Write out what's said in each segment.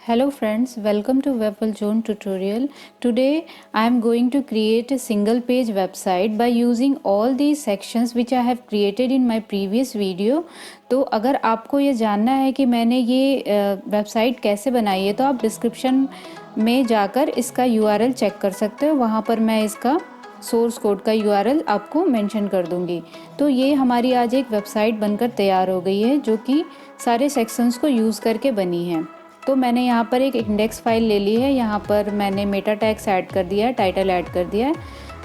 Hello friends, welcome to WebWellZone tutorial. Today I am going to create a single page website by using all these sections which I have created in my previous video. तो अगर आपको ये जानना है कि मैंने ये website कैसे बनाई है तो आप डिस्क्रिप्शन में जाकर इसका URL चेक कर सकते हो। वहाँ पर मैं इसका सोर्स कोड का URL आपको मेंशन कर दूँगी। तो ये हमारी आज एक वेबसाइट बनकर तैयार हो गई है जो कि सारे सेक्शंस को यूज़ करके बनी है। तो मैंने यहाँ पर एक इंडेक्स फाइल ले ली है। यहाँ पर मैंने मेटा टैग्स ऐड कर दिया है, टाइटल ऐड कर दिया है।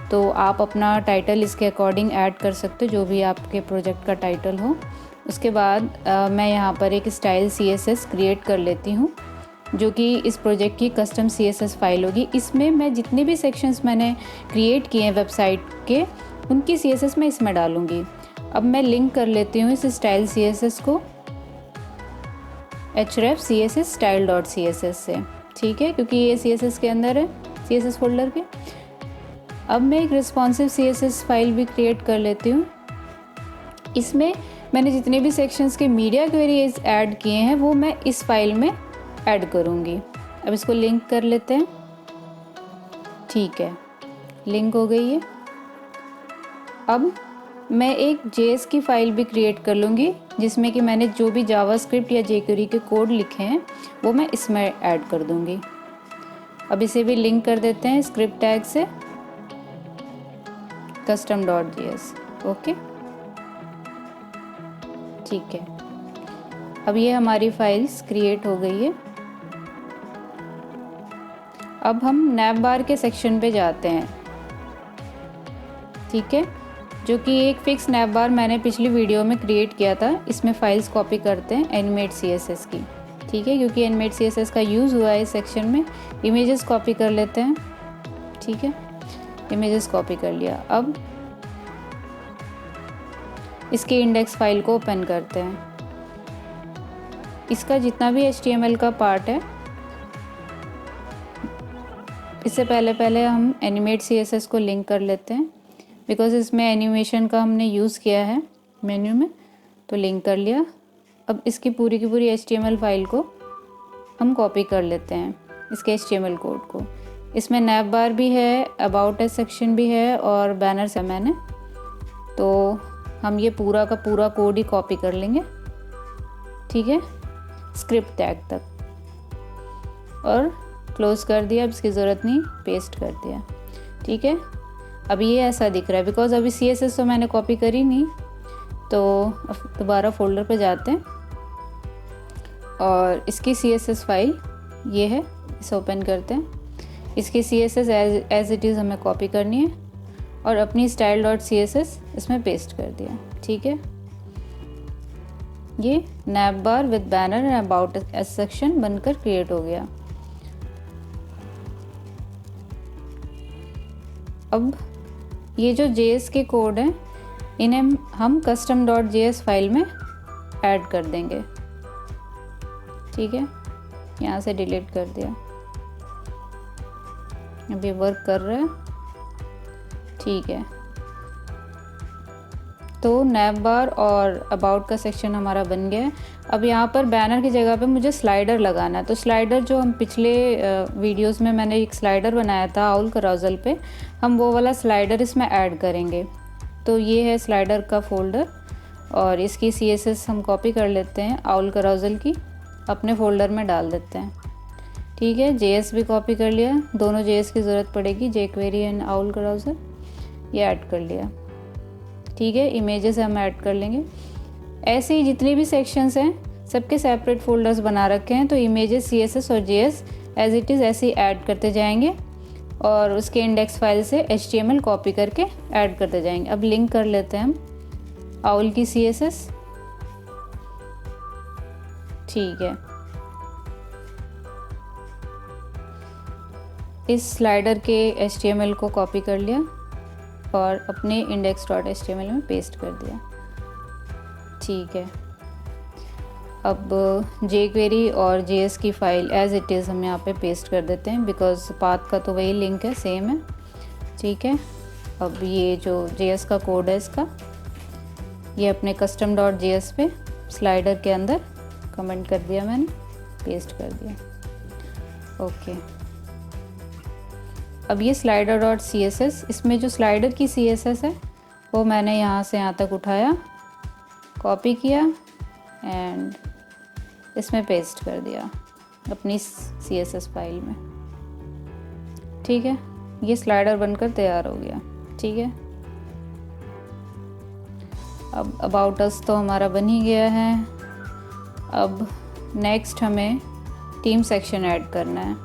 तो आप अपना टाइटल इसके अकॉर्डिंग ऐड कर सकते हो, जो भी आपके प्रोजेक्ट का टाइटल हो। उसके बाद मैं यहाँ पर एक स्टाइल CSS क्रिएट कर लेती हूँ, जो कि इस प्रोजेक्ट की कस्टम CSS फाइल होगी। इसमें मैं जितने भी सेक्शंस मैंने क्रिएट किए हैं वेबसाइट के, उनकी CSS मैं इसमें डालूँगी। अब मैं लिंक कर लेती हूँ इस स्टाइल CSS को href css style.css से, ठीक है, क्योंकि ये CSS के अंदर है, CSS फोल्डर के। अब मैं एक रिस्पॉन्सिव CSS फाइल भी क्रिएट कर लेती हूँ। इसमें मैंने जितने भी सेक्शंस के मीडिया क्वेरीज ऐड किए हैं वो मैं इस फाइल में ऐड करूँगी। अब इसको लिंक कर लेते हैं, ठीक है, लिंक हो गई है। अब मैं एक JS की फ़ाइल भी क्रिएट कर लूँगी, जिसमें कि मैंने जो भी जावास्क्रिप्ट या jQuery के कोड लिखे हैं वो मैं इसमें ऐड कर दूँगी। अब इसे भी लिंक कर देते हैं स्क्रिप्ट टैग से custom.js। ओके, ठीक है। अब ये हमारी फाइल्स क्रिएट हो गई है। अब हम नैवबार के सेक्शन पे जाते हैं, ठीक है, जो कि एक फिक्स नैवबार मैंने पिछली वीडियो में क्रिएट किया था। इसमें फाइल्स कॉपी करते हैं एनिमेट CSS की, ठीक है, क्योंकि एनिमेट CSS का यूज़ हुआ है इस सेक्शन में। इमेजेस कॉपी कर लेते हैं, ठीक है, इमेजेस कॉपी कर लिया। अब इसकी इंडेक्स फाइल को ओपन करते हैं। इसका जितना भी HTML का पार्ट है, इससे पहले हम एनिमेट CSS को लिंक कर लेते हैं, बिकॉज़ इसमें एनिमेशन का हमने यूज़ किया है मेन्यू में, तो लिंक कर लिया। अब इसकी पूरी की पूरी HTML फाइल को हम कॉपी कर लेते हैं, इसके HTML कोड को। इसमें नैवबार भी है, अबाउट अस सेक्शन भी है और बैनर्स है मैंने, तो हम ये पूरा का पूरा कोड ही कॉपी कर लेंगे, ठीक है, स्क्रिप्ट टैग तक, और क्लोज़ कर दिया। अब इसकी ज़रूरत नहीं, पेस्ट कर दिया, ठीक है। अब ये ऐसा दिख रहा है बिकॉज़ अभी CSS तो मैंने कॉपी करी नहीं। तो अब दोबारा फोल्डर पे जाते हैं और इसकी CSS फाइल ये है, इसे ओपन करते हैं। इसकी CSS एज इट इज़ हमें कॉपी करनी है और अपनी style.css इसमें पेस्ट कर दिया, ठीक है। ये navbar with banner and about us section बनकर क्रिएट हो गया। अब ये जो JS के कोड हैं, इन्हें हम custom.js फाइल में ऐड कर देंगे, ठीक है। यहाँ से डिलीट कर दिया। अब ये वर्क कर रहा है, ठीक है। तो नैवबार और अबाउट का सेक्शन हमारा बन गया है। अब यहाँ पर बैनर की जगह पे मुझे स्लाइडर लगाना है। तो स्लाइडर जो हम पिछले वीडियोस में मैंने एक स्लाइडर बनाया था आउल कराउजल पे, हम वो वाला स्लाइडर इसमें ऐड करेंगे। तो ये है स्लाइडर का फोल्डर और इसकी CSS हम कॉपी कर लेते हैं, आउल कराउजल की अपने फोल्डर में डाल देते हैं, ठीक है। JS भी कॉपी कर लिया, दोनों JS की ज़रूरत पड़ेगी, jQuery एंड आउल कराउजल, ये ऐड कर लिया, ठीक है। इमेजेस हम ऐड कर लेंगे। ऐसे ही जितने भी सेक्शंस हैं सबके सेपरेट फोल्डर्स बना रखे हैं, तो इमेजेस CSS और JS एज इट इज़ ऐसे ही ऐड करते जाएंगे और उसके इंडेक्स फाइल से HTML कॉपी करके ऐड करते जाएंगे। अब लिंक कर लेते हैं हम आउल की CSS, ठीक है। इस स्लाइडर के HTML को कॉपी कर लिया और अपने index.html में पेस्ट कर दिया, ठीक है। अब jQuery और JS की फ़ाइल एज इट इज़ हम यहाँ पे पेस्ट कर देते हैं, बिकॉज़ पाथ का तो वही लिंक है, सेम है, ठीक है। अब ये जो JS का कोड है इसका, ये अपने custom.js पे स्लाइडर के अंदर कमेंट कर दिया मैंने, पेस्ट कर दिया, ओके। अब ये स्लाइडर डॉट CSS, इसमें जो स्लाइडर की CSS है वो मैंने यहाँ से यहाँ तक उठाया, कॉपी किया एंड इसमें पेस्ट कर दिया अपनी CSS फाइल में। ठीक है, ये स्लाइडर बनकर तैयार हो गया। ठीक है, अब अबाउट अस तो हमारा बन ही गया है। अब नेक्स्ट हमें टीम सेक्शन ऐड करना है,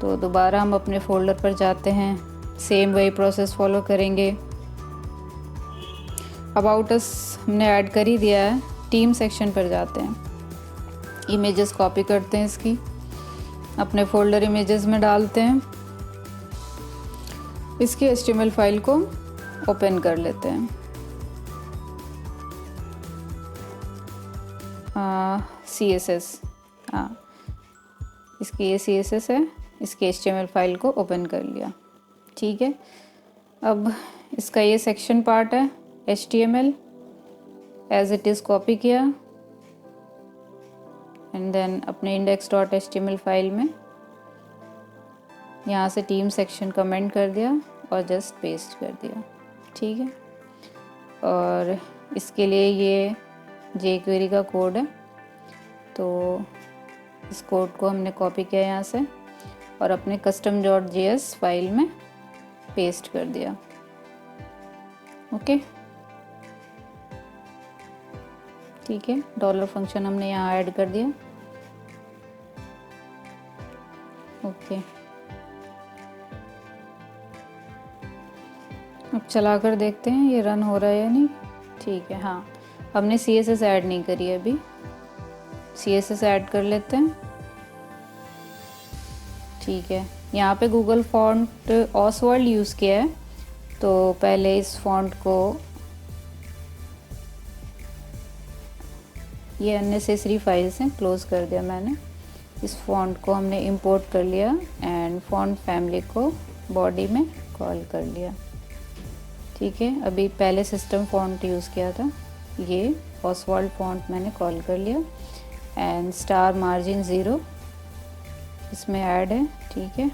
तो दोबारा हम अपने फोल्डर पर जाते हैं, सेम वही प्रोसेस फॉलो करेंगे। अबाउट अस हमने ऐड कर ही दिया है, टीम सेक्शन पर जाते हैं, इमेजेस कॉपी करते हैं, इसकी अपने फोल्डर इमेजेस में डालते हैं, इसकी HTML फाइल को ओपन कर लेते हैं। CSS, हाँ इसकी ये CSS है, इसकी HTML फाइल को ओपन कर लिया। ठीक है, अब इसका ये सेक्शन पार्ट है HTML, as it is copy किया एंड देन अपने index.html फाइल में यहाँ से टीम सेक्शन कमेंट कर दिया और जस्ट पेस्ट कर दिया। ठीक है, और इसके लिए ये jQuery का कोड है, तो इस कोड को हमने कॉपी किया यहाँ से और अपने custom.js फाइल में पेस्ट कर दिया। ओके, ठीक है, डॉलर फंक्शन हमने यहाँ ऐड कर दिया। ओके, अब चला कर देखते हैं ये रन हो रहा है या नहीं। ठीक है, हाँ हमने CSS ऐड नहीं करी है, अभी CSS ऐड कर लेते हैं। ठीक है, यहाँ पे गूगल फॉन्ट ऑसवर्ल्ड यूज़ किया है, तो पहले इस फॉन्ट को, ये अननेसेसरी फाइल्स हैं, क्लोज कर दिया मैंने। इस फॉन्ट को हमने इंपोर्ट कर लिया एंड फॉन्ट फैमिली को बॉडी में कॉल कर लिया। ठीक है, अभी पहले सिस्टम फॉन्ट यूज़ किया था, ये ऑसवर्ल्ड फॉन्ट मैंने कॉल कर लिया एंड स्टार मार्जिन 0 इसमें ऐड है। ठीक है,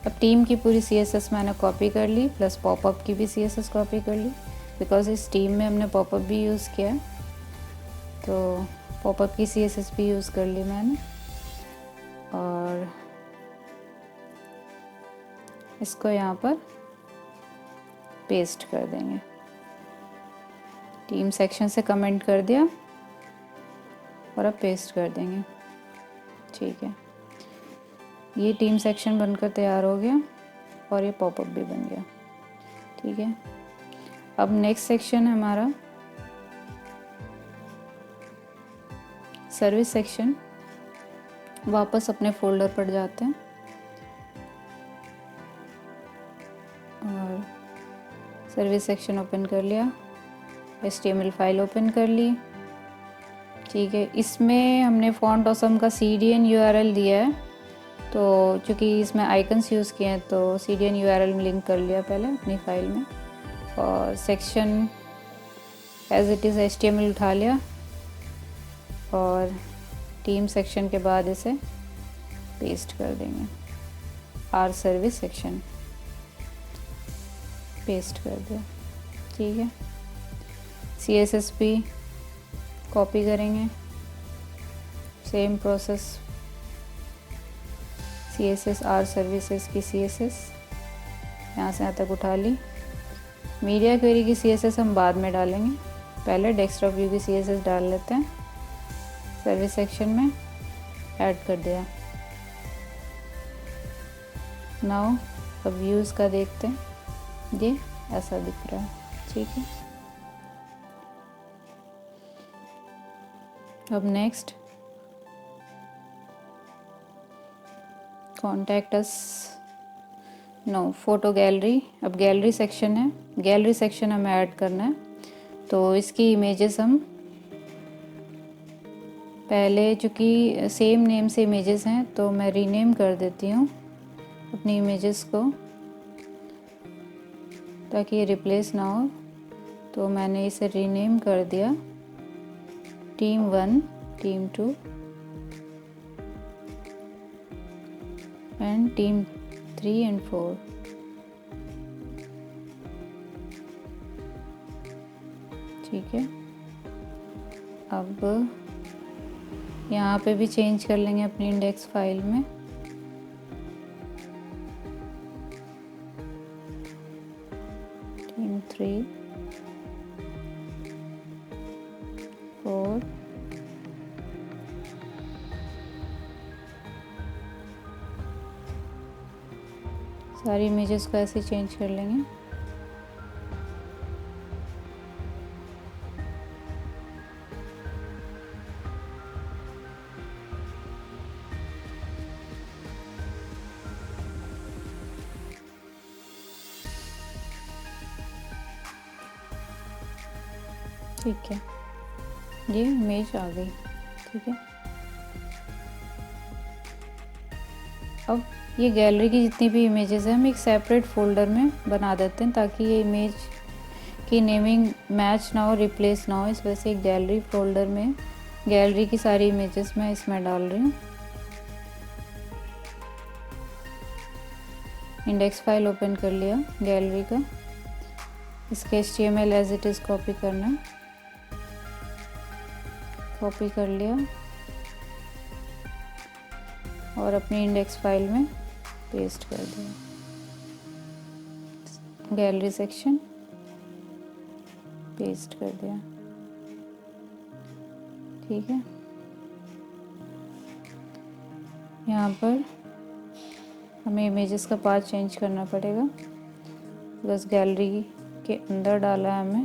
अब टीम की पूरी CSS मैंने कॉपी कर ली, प्लस पॉपअप की भी CSS कॉपी कर ली, बिकॉज इस टीम में हमने पॉपअप भी यूज़ किया है, तो पॉपअप की CSS भी यूज़ कर ली मैंने और इसको यहाँ पर पेस्ट कर देंगे। टीम सेक्शन से कमेंट कर दिया और अब पेस्ट कर देंगे। ठीक है, ये टीम सेक्शन बनकर तैयार हो गया और ये पॉपअप भी बन गया। ठीक है, अब नेक्स्ट सेक्शन है हमारा सर्विस सेक्शन। वापस अपने फोल्डर पर जाते हैं और सर्विस सेक्शन ओपन कर लिया, HTML फाइल ओपन कर ली। ठीक है, इसमें हमने फॉन्ट ऑसम का CDN URL दिया है, तो चूँकि इसमें आइकन्स यूज़ किए हैं तो CDN URL में लिंक कर लिया पहले अपनी फाइल में, और section as it is HTML उठा लिया और टीम सेक्शन के बाद इसे पेस्ट कर देंगे। आर सर्विस सेक्शन पेस्ट कर दिया। ठीक है, CSS भी कॉपी करेंगे, same process, CSS our services की CSS यहाँ से यहाँ तक उठा ली। मीडिया क्वेरी की CSS हम बाद में डालेंगे, पहले डेस्कटॉप व्यू की CSS डाल लेते हैं। सर्विस सेक्शन में ऐड कर दिया। नाउ अब व्यूज़ का देखते हैं, ये ऐसा दिख रहा है। ठीक है, अब next contact us, no photo gallery. अब गैलरी सेक्शन है, गैलरी सेक्शन हमें ऐड करना है, तो इसकी इमेजेस हम पहले, चूँकि सेम नेम से इमेजेस हैं तो मैं रीनेम कर देती हूँ अपनी इमेजेस को ताकि ये रिप्लेस ना हो। तो मैंने इसे रीनेम कर दिया team 1, team 2 and team 3 and 4। ठीक है, अब यहाँ पे भी चेंज कर लेंगे अपनी इंडेक्स फाइल में। टीम 3 4 सारी इमेजेस को ऐसे चेंज कर लेंगे। ठीक है, ये इमेज आ गई। ठीक है, अब ये गैलरी की जितनी भी इमेजेस हैं हम एक सेपरेट फोल्डर में बना देते हैं, ताकि ये इमेज की नेमिंग मैच ना हो, रिप्लेस ना हो। इस वजह से एक गैलरी फोल्डर में गैलरी की सारी इमेजेस मैं इसमें डाल रही हूँ। इंडेक्स फाइल ओपन कर लिया गैलरी का, इसके HTML as it is copy करना है। कॉपी कर लिया और अपनी इंडेक्स फाइल में पेस्ट कर दिया। गैलरी सेक्शन पेस्ट कर दिया। ठीक है, यहाँ पर हमें इमेजेस का पाथ चेंज करना पड़ेगा, बस गैलरी के अंदर डाला है हमें,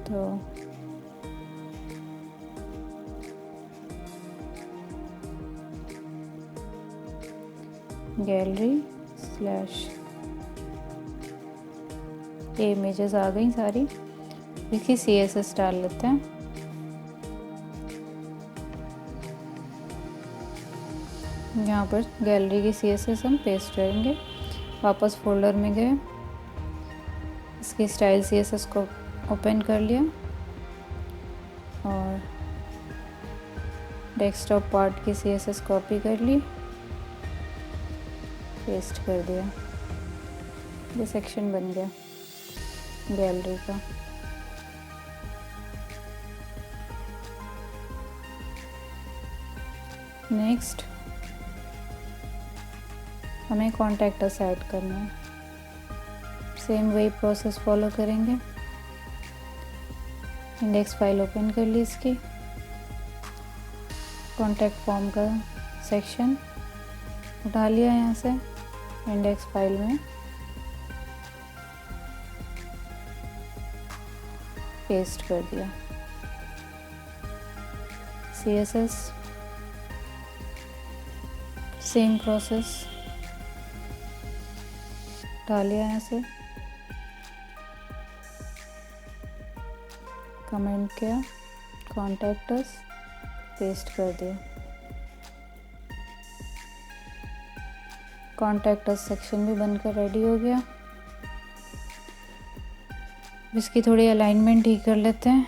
तो गैलरी स्लैश ये इमेजेस आ गई सारी। इसकी CSS डाल लेते हैं। यहाँ पर गैलरी की CSS हम पेस्ट करेंगे। वापस फोल्डर में गए, इसकी स्टाइल CSS को ओपन कर लिया और डेस्कटॉप पार्ट की CSS कॉपी कर ली, पेस्ट कर दिया। ये सेक्शन बन गया गैलरी का। नेक्स्ट हमें कॉन्टैक्ट अस ऐड करना है। सेम वही प्रोसेस फॉलो करेंगे। इंडेक्स फाइल ओपन कर ली, इसकी कॉन्टैक्ट फॉर्म का सेक्शन उठा लिया, यहाँ से इंडेक्स फाइल में पेस्ट कर दिया। CSS सेम प्रोसेस डालिए, यहाँ से कमेंट किया, कॉन्टैक्ट अस पेस्ट कर दिया। कॉन्टैक्ट अस सेक्शन भी बनकर रेडी हो गया। इसकी थोड़ी अलाइनमेंट ठीक कर लेते हैं।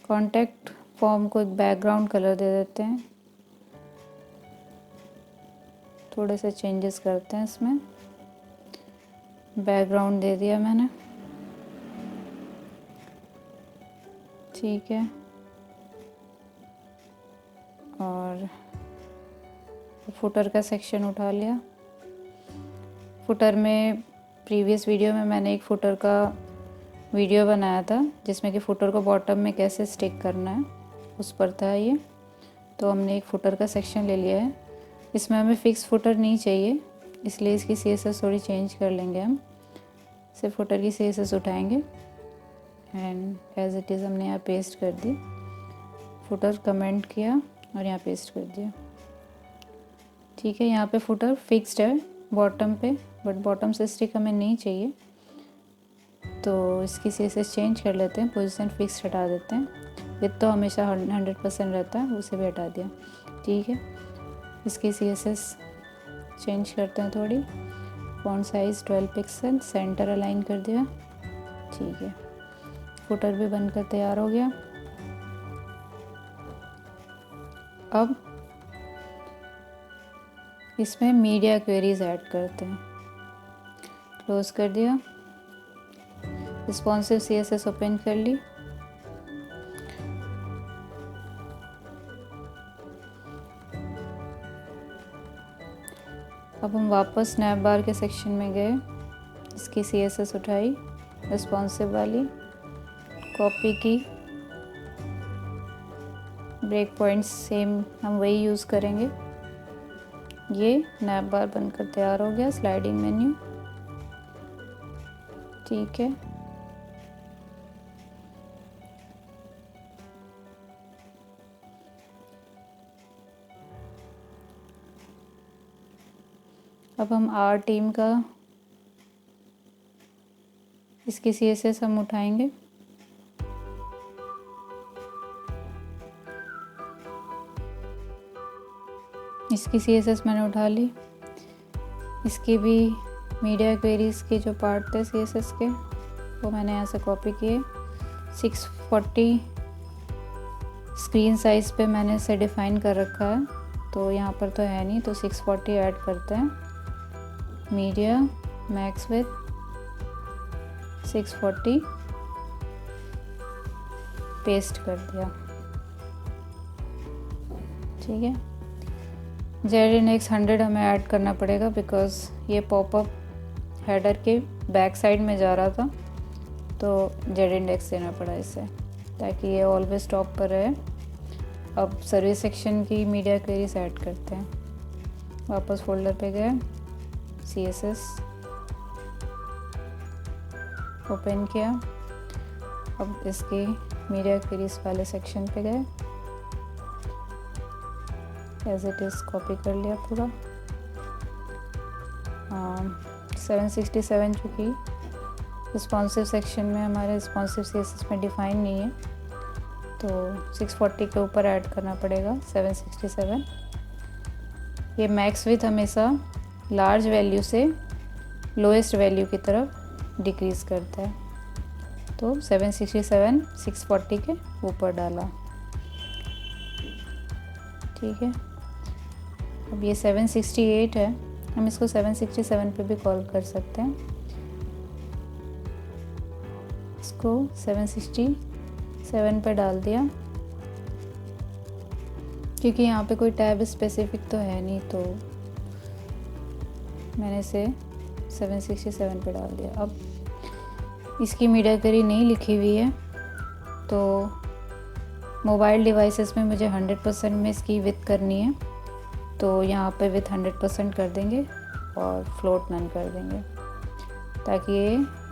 कॉन्टैक्ट फॉर्म को एक बैकग्राउंड कलर दे देते हैं, थोड़े से चेंजेस करते हैं इसमें। बैकग्राउंड दे दिया मैंने। ठीक है, और फुटर का सेक्शन उठा लिया। फुटर में प्रीवियस वीडियो में मैंने एक फुटर का वीडियो बनाया था, जिसमें कि फुटर को बॉटम में कैसे स्टिक करना है, उस पर था ये। तो हमने एक फुटर का सेक्शन ले लिया है। इसमें हमें फिक्स फुटर नहीं चाहिए, इसलिए इसकी CSS थोड़ी चेंज कर लेंगे हम। सिर्फ फुटर की CSS उठाएंगे एंड एज इट इज़ हमने यहाँ पेस्ट कर दी। फुटर कमेंट किया और यहाँ पेस्ट कर दिया। ठीक है, यहाँ पे फुटर फिक्स्ड है बॉटम पे, बट बॉटम से स्टिक हमें नहीं चाहिए, तो इसकी CSS चेंज कर लेते हैं। पोजीशन फिक्स हटा देते हैं। विथ तो हमेशा 100% रहता है, उसे भी हटा दिया। ठीक है, इसकी CSS चेंज करते हैं थोड़ी। Font size 12 pixel, centre align कर दिया। ठीक है, फुटर भी बनकर तैयार हो गया। अब इसमें मीडिया क्वेरीज ऐड करते हैं। क्लोज कर दिया, रिस्पॉन्सिव CSS ओपन कर ली। अब हम वापस स्नैप बार के सेक्शन में गए, इसकी CSS उठाई रिस्पॉन्सिव वाली, कॉपी की, ब्रेक पॉइंट्स सेम हम वही यूज़ करेंगे। ये नैप बार बनकर तैयार हो गया, स्लाइडिंग मेन्यू। ठीक है, अब हम R टीम का इसकी CSS हम उठाएंगे। इसकी CSS मैंने उठा ली। इसकी भी मीडिया क्वेरीज के जो पार्ट थे CSS के वो मैंने यहाँ से कॉपी किए। 640 स्क्रीन साइज़ पे मैंने इसे डिफ़ाइन कर रखा है, तो यहाँ पर तो है नहीं, तो 640 ऐड करते हैं। मीडिया मैक्स विथ 640 पेस्ट कर दिया। ठीक है, Z-index 100 हमें ऐड करना पड़ेगा बिकॉज़ ये पॉपअप हेडर के बैक साइड में जा रहा था, तो Z-index देना पड़ा इसे ताकि ये ऑलवेज टॉप पर रहे। अब सर्विस सेक्शन की मीडिया क्वेरीज ऐड करते हैं। वापस फोल्डर पे गए, CSS ओपन किया। अब इसकी मीडिया क्वेरीज वाले सेक्शन पे गए, एज इट इज़ कॉपी कर लिया पूरा। 767 चूँकि रिस्पॉन्सिव सेक्शन में हमारे रिस्पॉन्सिव CSS में डिफ़ाइन नहीं है, तो 640 के ऊपर ऐड करना पड़ेगा 767। ये मैक्स विथ हमेशा लार्ज वैल्यू से लोएस्ट वैल्यू की तरफ डिक्रीज़ करता है, तो 767 640 के ऊपर डाला। ठीक है, अब ये 768 है, हम इसको 767 पे भी कॉल कर सकते हैं। इसको 767 पे डाल दिया, क्योंकि यहाँ पे कोई टैब स्पेसिफिक तो है नहीं, तो मैंने इसे 767 पे डाल दिया। अब इसकी मीडिया क्वेरी नहीं लिखी हुई है, तो मोबाइल डिवाइसेस में मुझे 100% में इसकी विथ करनी है, तो यहाँ पे विथ 100% कर देंगे और फ्लोट नन कर देंगे, ताकि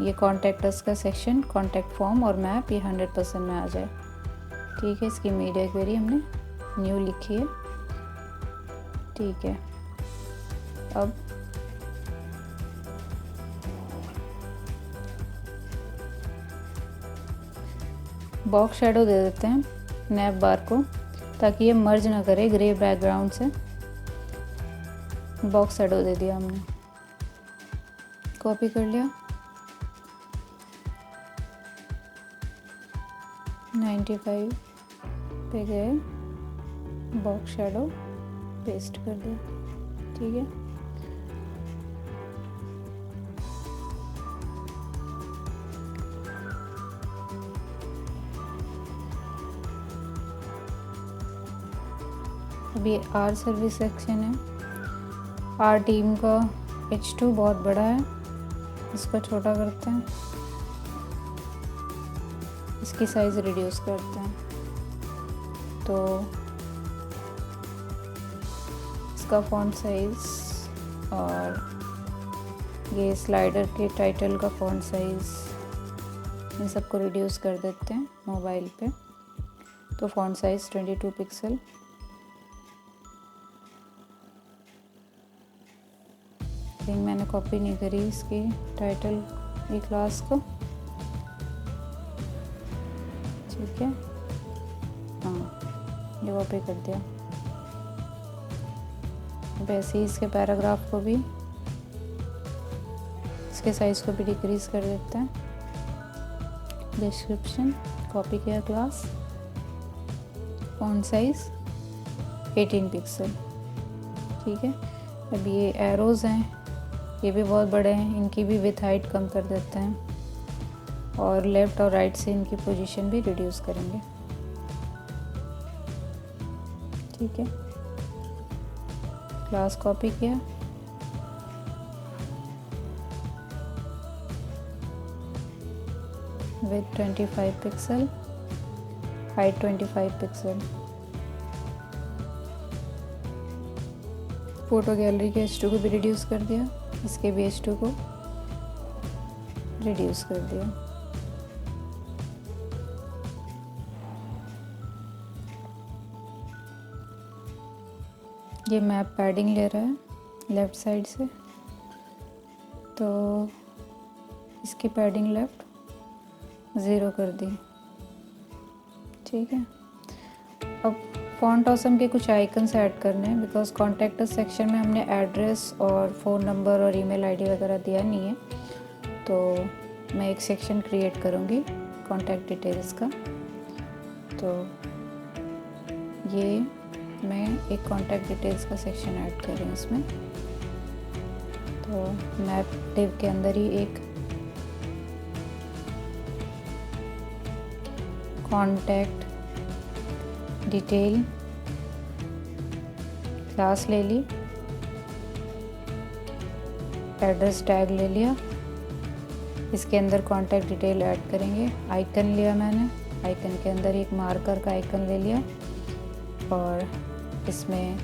ये कॉन्टैक्ट अस का सेक्शन, कॉन्टैक्ट फॉर्म और मैप ये 100% में आ जाए। ठीक है, इसकी मीडिया क्वेरी हमने न्यू लिखी है। ठीक है, अब बॉक्स शेडो दे देते हैं नैप बार को, ताकि ये मर्ज ना करे ग्रे बैकग्राउंड से। बॉक्स शेडो दे दिया हमने, कॉपी कर लिया, 95 पे गए, बॉक्स शेडो पेस्ट कर दिया। ठीक है, अभी R सर्विस सेक्शन है। R टीम का H2 बहुत बड़ा है, इसको छोटा करते हैं, इसकी साइज़ रिड्यूस करते हैं, तो इसका फॉन्ट साइज़ और ये स्लाइडर के टाइटल का फॉन्ट साइज़, इन सबको रिड्यूस कर देते हैं मोबाइल पे, तो फॉन्ट साइज़ 22 पिक्सल। मैंने कॉपी नहीं करी इसकी टाइटल की क्लास को। ठीक है, हाँ, ये कॉपी कर दिया। वैसे ही इसके पैराग्राफ को भी, इसके साइज़ को भी डिक्रीज़ कर देते हैं। डिस्क्रिप्शन कॉपी किया क्लास, फॉन्ट साइज़ 18 पिक्सल। ठीक है, अब ये एरोज़ हैं, ये भी बहुत बड़े हैं, इनकी भी विथ हाइट कम कर देते हैं और लेफ़्ट और राइट से इनकी पोजीशन भी रिड्यूस करेंगे। ठीक है, क्लास कॉपी किया, with 25 pixel, height 25 pixel. Photo gallery के H2 को भी रिड्यूस कर दिया, इसके भी H2 को रिड्यूस कर दिया। ये मैप पैडिंग ले रहा है लेफ़्ट साइड से, तो इसकी पैडिंग लेफ़्ट 0 कर दी। ठीक है, अब फॉन्ट ऑसम के कुछ आइकन्स ऐड करने हैं, बिकॉज कॉन्टैक्ट अस सेक्शन में हमने एड्रेस और फ़ोन नंबर और ईमेल आईडी वगैरह दिया नहीं है, तो मैं एक सेक्शन क्रिएट करूँगी कॉन्टैक्ट डिटेल्स का। तो ये मैं एक कॉन्टैक्ट डिटेल्स का सेक्शन ऐड कर रही हूँ इसमें। तो मैप डिव के अंदर ही एक कॉन्टैक्ट डिटेल क्लास ले ली, एड्रेस टैग ले लिया, इसके अंदर कॉन्टैक्ट डिटेल ऐड करेंगे। आइकन लिया मैंने, आइकन के अंदर एक मार्कर का आइकन ले लिया और इसमें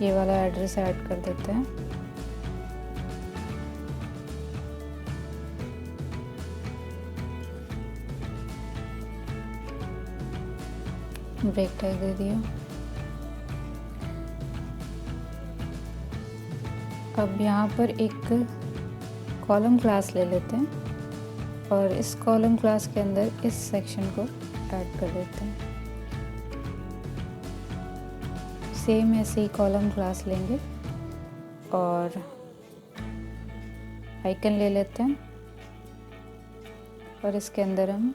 ये वाला एड्रेस ऐड कर देते हैं। ब्रेक टैग दे दिया। अब यहाँ पर एक कॉलम क्लास ले लेते हैं और इस कॉलम क्लास के अंदर इस सेक्शन को ऐड कर देते हैं। सेम ऐसे ही कॉलम क्लास लेंगे और आइकन ले लेते हैं और इसके अंदर हम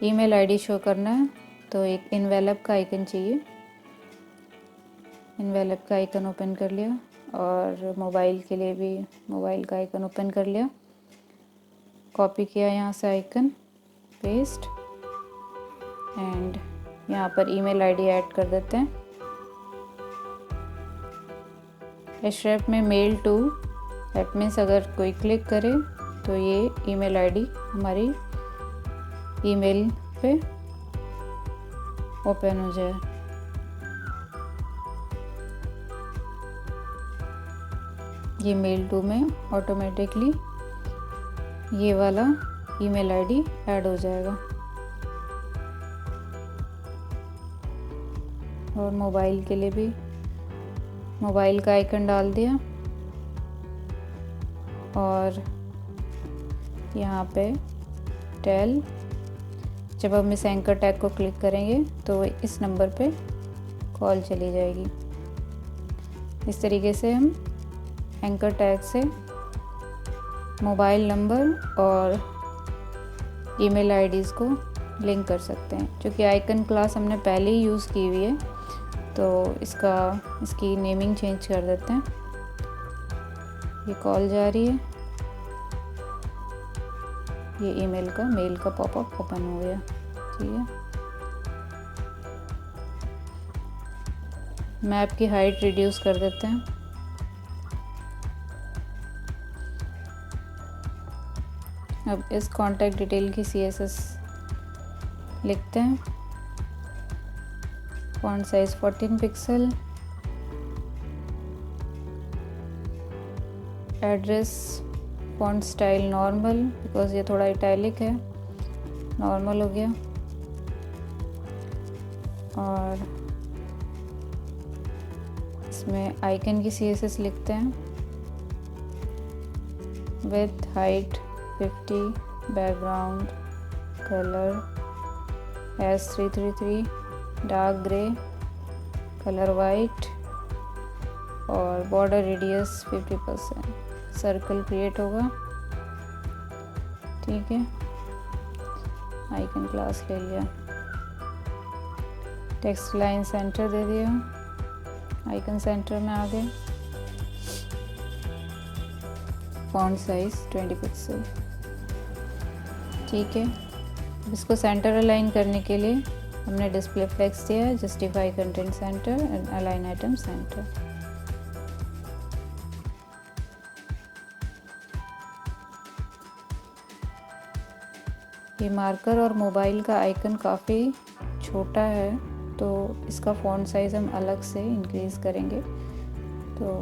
ईमेल आईडी शो करना है, तो एक इन्वेलप का आइकन चाहिए। इन्वेलप का आइकन ओपन कर लिया और मोबाइल के लिए भी मोबाइल का आइकन ओपन कर लिया। कॉपी किया यहाँ से आइकन, पेस्ट, एंड यहाँ पर ईमेल आईडी ऐड कर देते हैं। href में मेल टू, दैट मीन्स अगर कोई क्लिक करे तो ये ईमेल आईडी हमारी ईमेल पे ओपन हो जाए। ये मेल टू में ऑटोमेटिकली ये वाला ईमेल आईडी ऐड हो जाएगा। और मोबाइल के लिए भी मोबाइल का आइकन डाल दिया और यहाँ पे टेल, जब हम इस एंकर टैग को क्लिक करेंगे तो इस नंबर पे कॉल चली जाएगी। इस तरीके से हम एंकर टैग से मोबाइल नंबर और ईमेल आईडीज़ को लिंक कर सकते हैं। क्योंकि आइकन क्लास हमने पहले ही यूज़ की हुई है तो इसकी नेमिंग चेंज कर देते हैं। ये कॉल जा रही है, ये मेल का पॉपअप ओपन हो गया। ठीक है, मैप की हाइट रिड्यूस कर देते हैं। अब इस कॉन्टैक्ट डिटेल की CSS लिखते हैं। Font size 14 pixel, address font style normal, because ये थोड़ा इटैलिक है, नॉर्मल हो गया। और इसमें आइकन की CSS लिखते हैं। With height 50, background colour S333, dark grey, colour white और बॉर्डर रेडियस 50%। सर्कल क्रिएट होगा। ठीक है, आइकन क्लास ले लिया। टेक्स्ट लाइन सेंटर दे दिया, आइकन सेंटर में आ गए। Font size 20 pixel. ठीक है, इसको सेंटर अलाइन करने के लिए हमने डिस्प्ले फ्लेक्स दिया है, justify content centre and align item centre. ये मार्कर और मोबाइल का आइकन काफ़ी छोटा है, तो इसका फ़ॉन्ट साइज़ हम अलग से इंक्रीज़ करेंगे। तो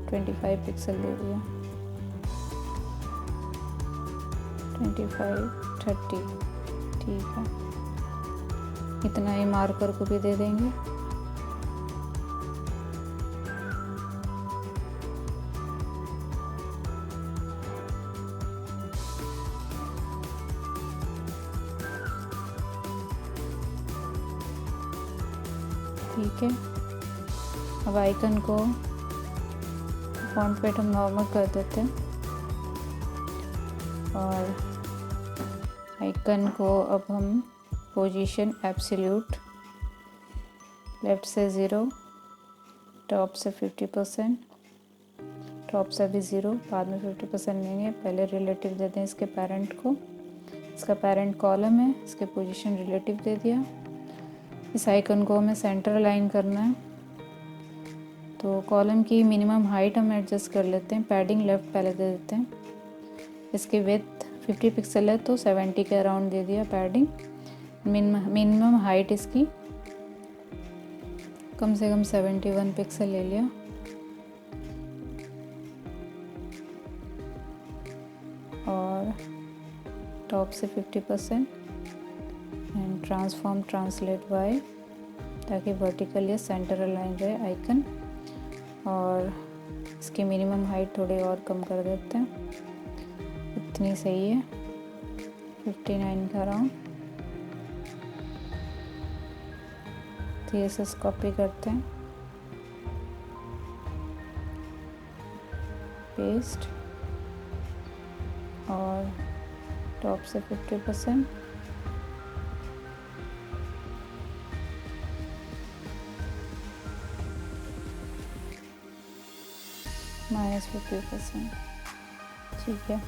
25 पिक्सल दे दिया, 25, 30। ठीक है, इतना ही मार्कर को भी दे देंगे। ठीक है, अब आइकन को फॉन्ट पेट हम नॉर्मल कर देते हैं और आइकन को अब हम पोजीशन एब्सोल्यूट, लेफ्ट से 0, टॉप से 50%, टॉप से भी 0, बाद में 50% लेंगे। पहले रिलेटिव दे दें इसके पेरेंट को, इसका पेरेंट कॉलम है, इसके पोजीशन रिलेटिव दे दिया। इस आइकन को हमें सेंटर अलाइन करना है, तो कॉलम की मिनिमम हाइट हम एडजस्ट कर लेते हैं। पैडिंग लेफ़्ट पहले दे देते हैं। इसकी विड्थ 50 पिक्सल है तो 70 के अराउंड दे दिया पैडिंग। मिनिमम हाइट इसकी कम से कम 71 पिक्सल ले लिया। और टॉप से 50% एंड ट्रांसफॉर्म ट्रांसलेट बाय, ताकि वर्टिकल या सेंटर अलाइन रहे आइकन। और इसकी मिनिमम हाइट थोड़ी और कम कर देते हैं, इतनी सही है, 59 का अराउंड। CSS कॉपी करते हैं, पेस्ट, और टॉप से 50%, -50%। ठीक है,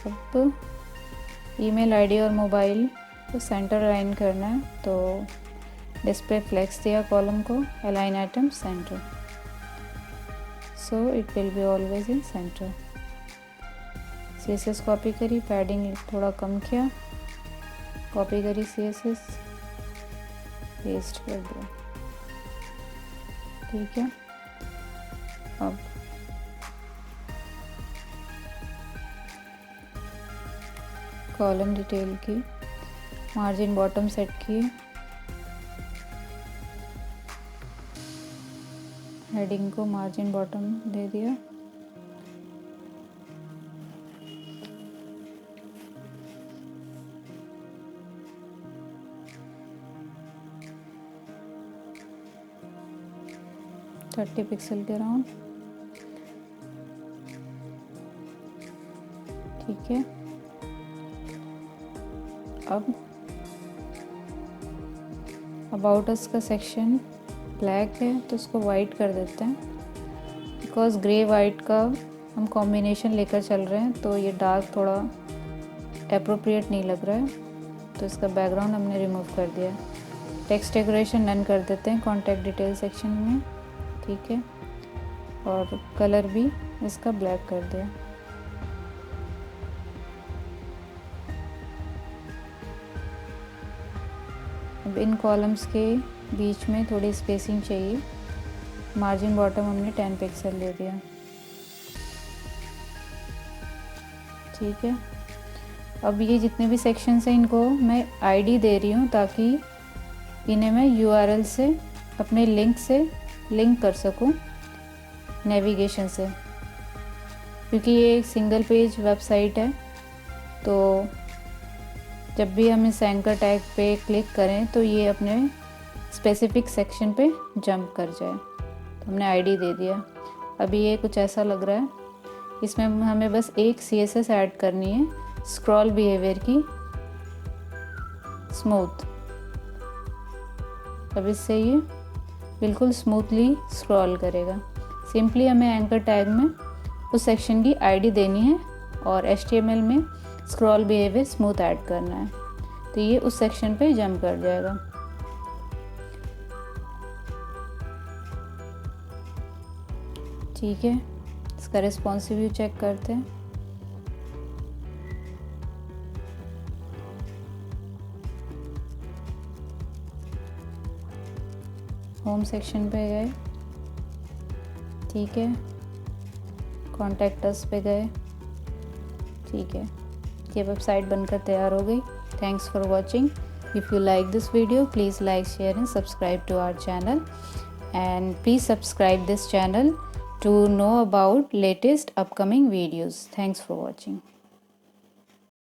अब ईमेल आईडी और मोबाइल को सेंटर अलाइन करना है, तो डिस्प्ले फ्लेक्स दिया कॉलम को, align item centre, so it will be always in centre. CSS copy करी, पैडिंग थोड़ा कम किया, कॉपी करी CSS, पेस्ट कर दिया। ठीक है, अब कॉलम डिटेल की मार्जिन बॉटम सेट की, हेडिंग को मार्जिन बॉटम दे दिया। $30 पिक्सल के अराउंड। ठीक है, अब अबाउट अस का सेक्शन ब्लैक है तो उसको वाइट कर देते हैं, बिकॉज ग्रे वाइट का हम कॉम्बिनेशन लेकर चल रहे हैं, तो ये डार्क थोड़ा एप्रोप्रिएट नहीं लग रहा है, तो इसका बैकग्राउंड हमने रिमूव कर दिया। टेक्स्ट डेकोरेशन नन कर देते हैं कॉन्टैक्ट डिटेल सेक्शन में। ठीक है, और कलर भी इसका ब्लैक कर दिया। अब इन कॉलम्स के बीच में थोड़ी स्पेसिंग चाहिए, मार्जिन बॉटम हमने 10 पिक्सल ले दिया। ठीक है, अब ये जितने भी सेक्शंस हैं इनको मैं आईडी दे रही हूँ, ताकि इन्हें मैं URL से अपने लिंक से लिंक कर सकूँ नेविगेशन से, क्योंकि ये एक सिंगल पेज वेबसाइट है, तो जब भी हम इस एंकर टैग पे क्लिक करें तो ये अपने स्पेसिफिक सेक्शन पे जंप कर जाए। तो हमने आईडी दे दिया। अभी ये कुछ ऐसा लग रहा है, इसमें हमें बस एक CSS ऐड करनी है, स्क्रॉल बिहेवियर की स्मूथ। अब इससे ये बिल्कुल स्मूथली स्क्रॉल करेगा। सिंपली हमें एंकर टैग में उस सेक्शन की आईडी देनी है और HTML में स्क्रॉल बिहेवियर स्मूथ ऐड करना है, तो ये उस सेक्शन पे जंप कर जाएगा। ठीक है, इसका रिस्पॉन्सिव व्यू चेक करते हैं। होम सेक्शन पे गए, ठीक है, कॉन्टैक्ट अस पे गए, ठीक है, ये वेबसाइट बनकर तैयार हो गई। Thanks for watching. If you like this video, please like, share and subscribe to our channel, and please subscribe this channel to know about latest upcoming videos. Thanks for watching.